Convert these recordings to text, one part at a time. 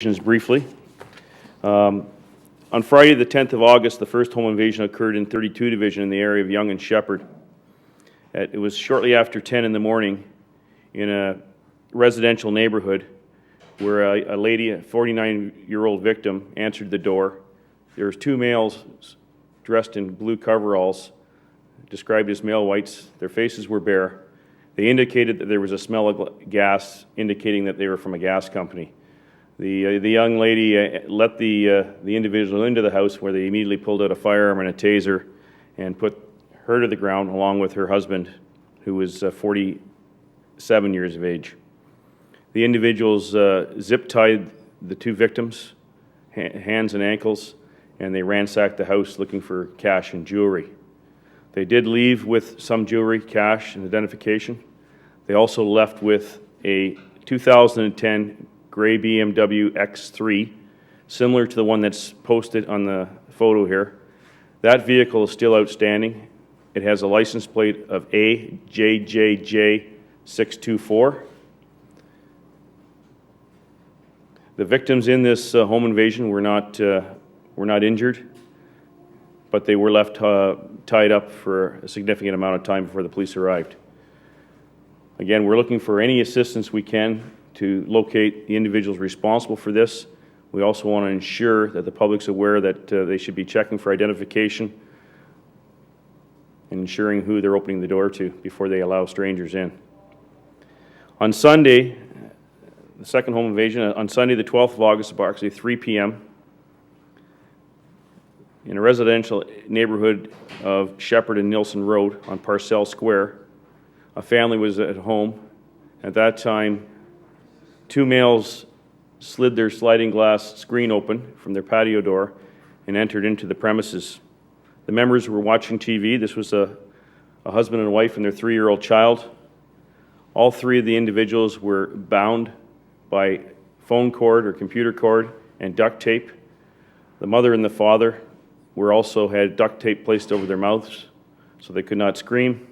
briefly. On Friday, the 10th of August, the first home invasion occurred in 32 Division in the area of Yonge and Shepherd. It was shortly after 10 in the morning in a residential neighborhood where a lady, a 49-year-old victim, answered the door. There was two males dressed in blue coveralls, described as male whites. Their faces were bare. They indicated that there was a smell of gas, indicating that they were from a gas company. The young lady let the individual into the house, where they immediately pulled out a firearm and a taser and put her to the ground along with her husband, who was 47 years of age. The individuals zip-tied the two victims, hands and ankles, and they ransacked the house looking for cash and jewelry. They did leave with some jewelry, cash, and identification. They also left with a 2010 gray BMW X3, similar to the one that's posted on the photo here. That vehicle is still outstanding. It has a license plate of AJJJ624. The victims in this home invasion were not injured, but they were left tied up for a significant amount of time before the police arrived. Again, we're looking for any assistance we can to locate the individuals responsible for this. We also want to ensure that the public's aware that they should be checking for identification and ensuring who they're opening the door to before they allow strangers in. On Sunday, the second home invasion, on Sunday the 12th of August, approximately 3 p.m., in a residential neighborhood of Shepherd and Nilson Road on Parcel Square, a family was at home. At that time, two males slid their sliding glass screen open from their patio door and entered into the premises. The members were watching TV. This was a husband and wife and their 3-year-old child. All three of the individuals were bound by phone cord or computer cord and duct tape. The mother and the father had duct tape placed over their mouths so they could not scream.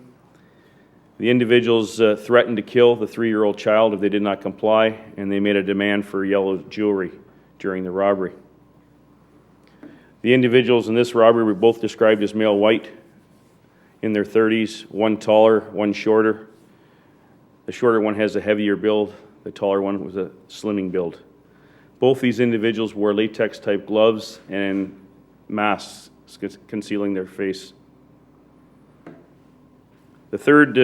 The individuals threatened to kill the 3-year-old child if they did not comply, and they made a demand for yellow jewelry during the robbery. The individuals in this robbery were both described as male white, in their 30s, one taller, one shorter. The shorter one has a heavier build, the taller one was a slimming build. Both these individuals wore latex-type gloves and masks concealing their face. The third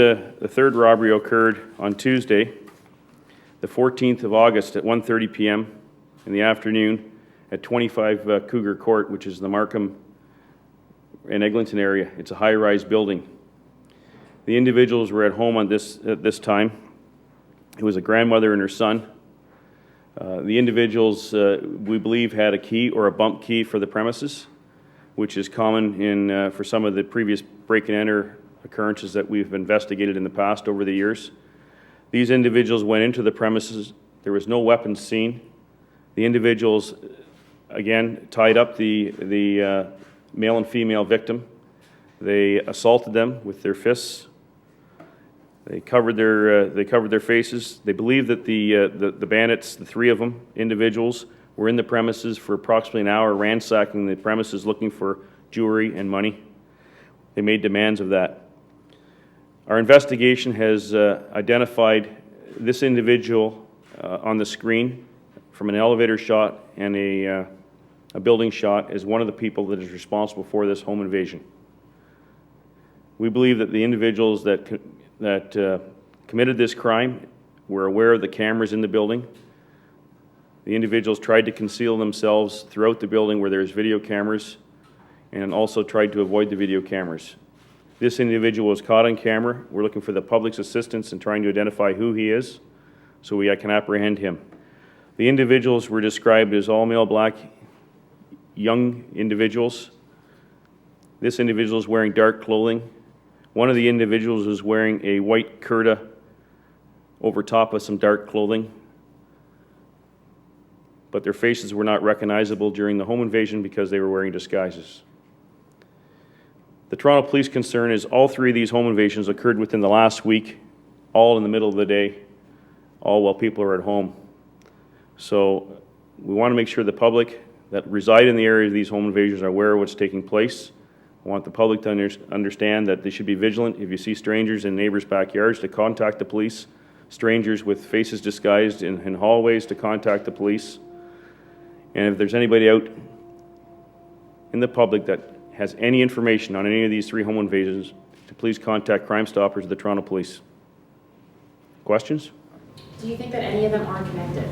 robbery occurred on Tuesday, the 14th of August at 1:30 p.m. in the afternoon at 25 Cougar Court, which is the Markham and Eglinton area. It's a high-rise building. The individuals were at home at this time. It was a grandmother and her son. The individuals, we believe, had a key or a bump key for the premises, which is common for some of the previous break-and-enter occurrences that we've investigated in the past over the years. These individuals went into the premises. There was no weapons seen. The individuals, again, tied up the male and female victim. They assaulted them with their fists. They covered their faces. They believe that the bandits, the three of them, individuals, were in the premises for approximately an hour, ransacking the premises looking for jewelry and money. They made demands of that. Our investigation has identified this individual on the screen from an elevator shot and a building shot as one of the people that is responsible for this home invasion. We believe that the individuals that committed this crime were aware of the cameras in the building. The individuals tried to conceal themselves throughout the building where there's video cameras, and also tried to avoid the video cameras. This individual was caught on camera. We're looking for the public's assistance in trying to identify who he is so I can apprehend him. The individuals were described as all male black young individuals. This individual is wearing dark clothing. One of the individuals was wearing a white kurta over top of some dark clothing, but their faces were not recognizable during the home invasion because they were wearing disguises. The Toronto Police concern is all three of these home invasions occurred within the last week, all in the middle of the day, all while people are at home. So we want to make sure the public that reside in the area of these home invasions are aware of what's taking place. I want the public to understand that they should be vigilant. If you see strangers in neighbors' backyards, to contact the police. Strangers with faces disguised in hallways, to contact the police. And if there's anybody out in the public that has any information on any of these 3 home invasions, to please contact Crime Stoppers of the Toronto Police. Questions? Do you think that any of them are connected?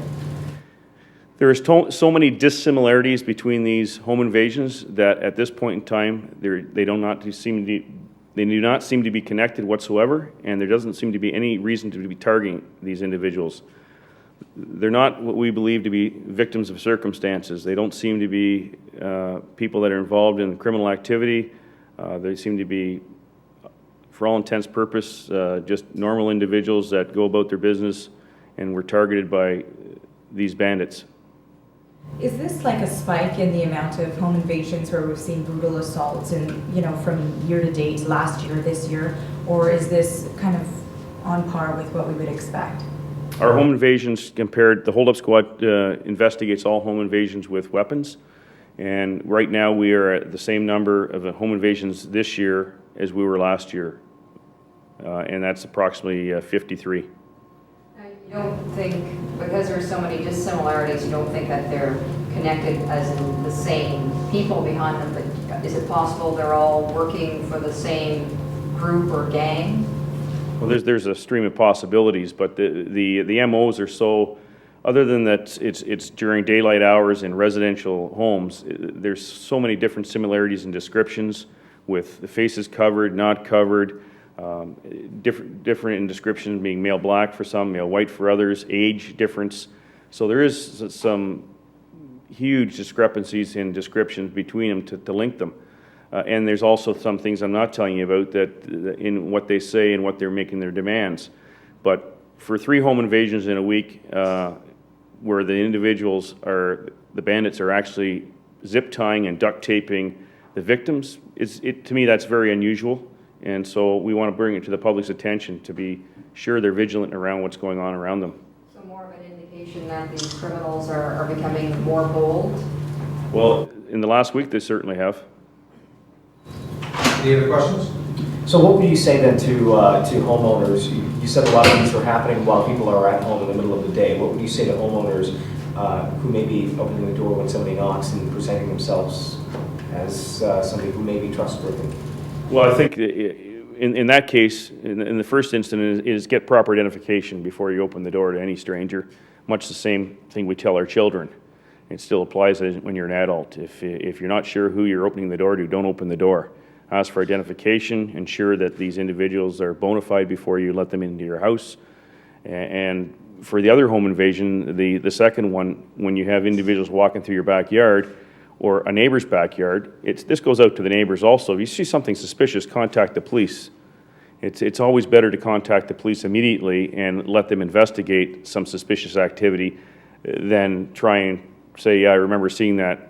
There is so many dissimilarities between these home invasions that at this point in time, they do not seem to be connected whatsoever, and there doesn't seem to be any reason to be targeting these individuals. They're not what we believe to be victims of circumstances. They don't seem to be people that are involved in criminal activity. They seem to be, for all intents and purposes, just normal individuals that go about their business and were targeted by these bandits. Is this like a spike in the amount of home invasions where we've seen brutal assaults and, from year to date, last year, this year, or is this kind of on par with what we would expect? Our home invasions compared, the hold-up squad investigates all home invasions with weapons, and right now we are at the same number of home invasions this year as we were last year, and that's approximately 53. You don't think, because there's so many dissimilarities, you don't think that they're connected as in the same people behind them, but is it possible they're all working for the same group or gang? Well, there's a stream of possibilities, but the MOs are so, other than that it's during daylight hours in residential homes, there's so many different similarities and descriptions with the faces covered, not covered, different in description, being male black for some, male white for others, age difference. So there is some huge discrepancies in descriptions between them to link them. And there's also some things I'm not telling you about that in what they say and what they're making their demands. But for 3 home invasions in a week, where the bandits are actually zip tying and duct taping the victims, to me that's very unusual. And so we want to bring it to the public's attention to be sure they're vigilant around what's going on around them. So more of an indication that these criminals are becoming more bold? Well, in the last week they certainly have. Any other questions? So what would you say then to homeowners? You said a lot of these were happening while people are at home in the middle of the day. What would you say to homeowners who may be opening the door when somebody knocks and presenting themselves as somebody who may be trustworthy? Well, I think in that case, in the first instance, is get proper identification before you open the door to any stranger. Much the same thing we tell our children. It still applies when you're an adult. If you're not sure who you're opening the door to, don't open the door. Ask for identification, ensure that these individuals are bona fide before you let them into your house. And for the other home invasion, the second one, when you have individuals walking through your backyard or a neighbor's backyard, this goes out to the neighbors also. If you see something suspicious, contact the police. It's always better to contact the police immediately and let them investigate some suspicious activity than try and say, yeah, I remember seeing that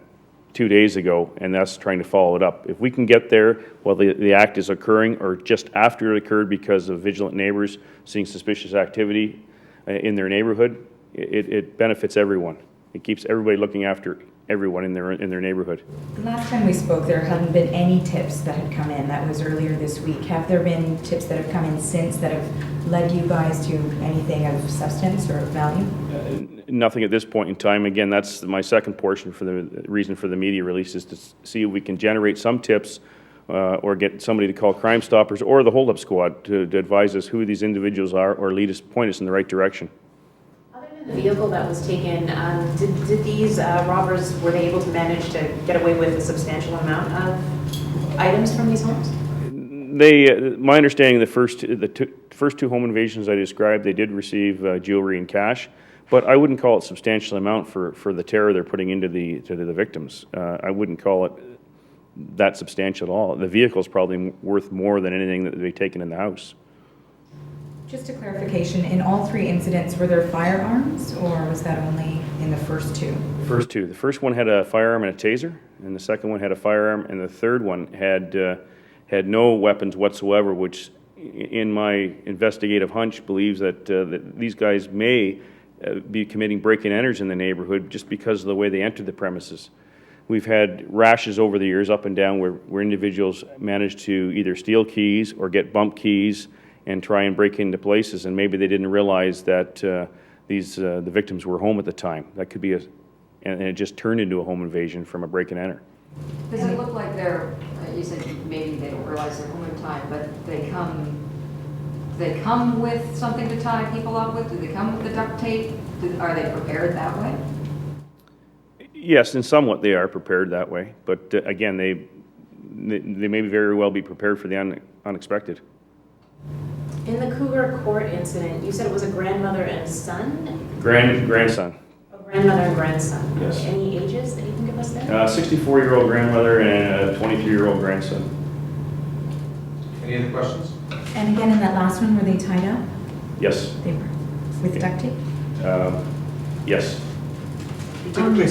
2 days ago, and that's trying to follow it up. If we can get there while the act is occurring or just after it occurred because of vigilant neighbors seeing suspicious activity in their neighborhood, it benefits everyone. It keeps everybody looking after everyone in their neighborhood. The last time we spoke, there hadn't been any tips that had come in. That was earlier this week. Have there been tips that have come in since that have led you guys to anything of substance or of value? Nothing at this point in time. Again, that's my second portion for the reason for the media release, is to see if we can generate some tips or get somebody to call Crime Stoppers or the hold-up squad to advise us who these individuals are or point us in the right direction. The vehicle that was taken, did these robbers, were they able to manage to get away with a substantial amount of items from these homes? My understanding, the first two home invasions I described, they did receive jewelry and cash, but I wouldn't call it substantial amount for the terror they're putting into the victims. I wouldn't call it that substantial at all. The vehicle is probably worth more than anything that they've taken in the house. Just a clarification, in all 3 incidents, were there firearms, or was that only in the first 2? First 2. The first one had a firearm and a taser, and the second one had a firearm, and the third one had no weapons whatsoever, which, in my investigative hunch, believes that these guys may be committing break-and-enters in the neighborhood just because of the way they entered the premises. We've had rashes over the years, up and down, where individuals manage to either steal keys or get bump keys and try and break into places, and maybe they didn't realize that the victims were home at the time. That could be and it just turned into a home invasion from a break-and-enter. Does it look like you said maybe they don't realize they're home in time, but they come with something to tie people up with? Do they come with the duct tape? Are they prepared that way? Yes, and somewhat they are prepared that way, but again, they may very well be prepared for the unexpected. In the Cougar Court incident, you said it was a grandmother and son? Grandson. A grandmother and grandson. Yes. Any ages that you can give us there? 64-year-old grandmother and a 22-year-old grandson. Any other questions? And again, in that last one, were they tied up? Yes. They were, with duct tape? Yes. You typically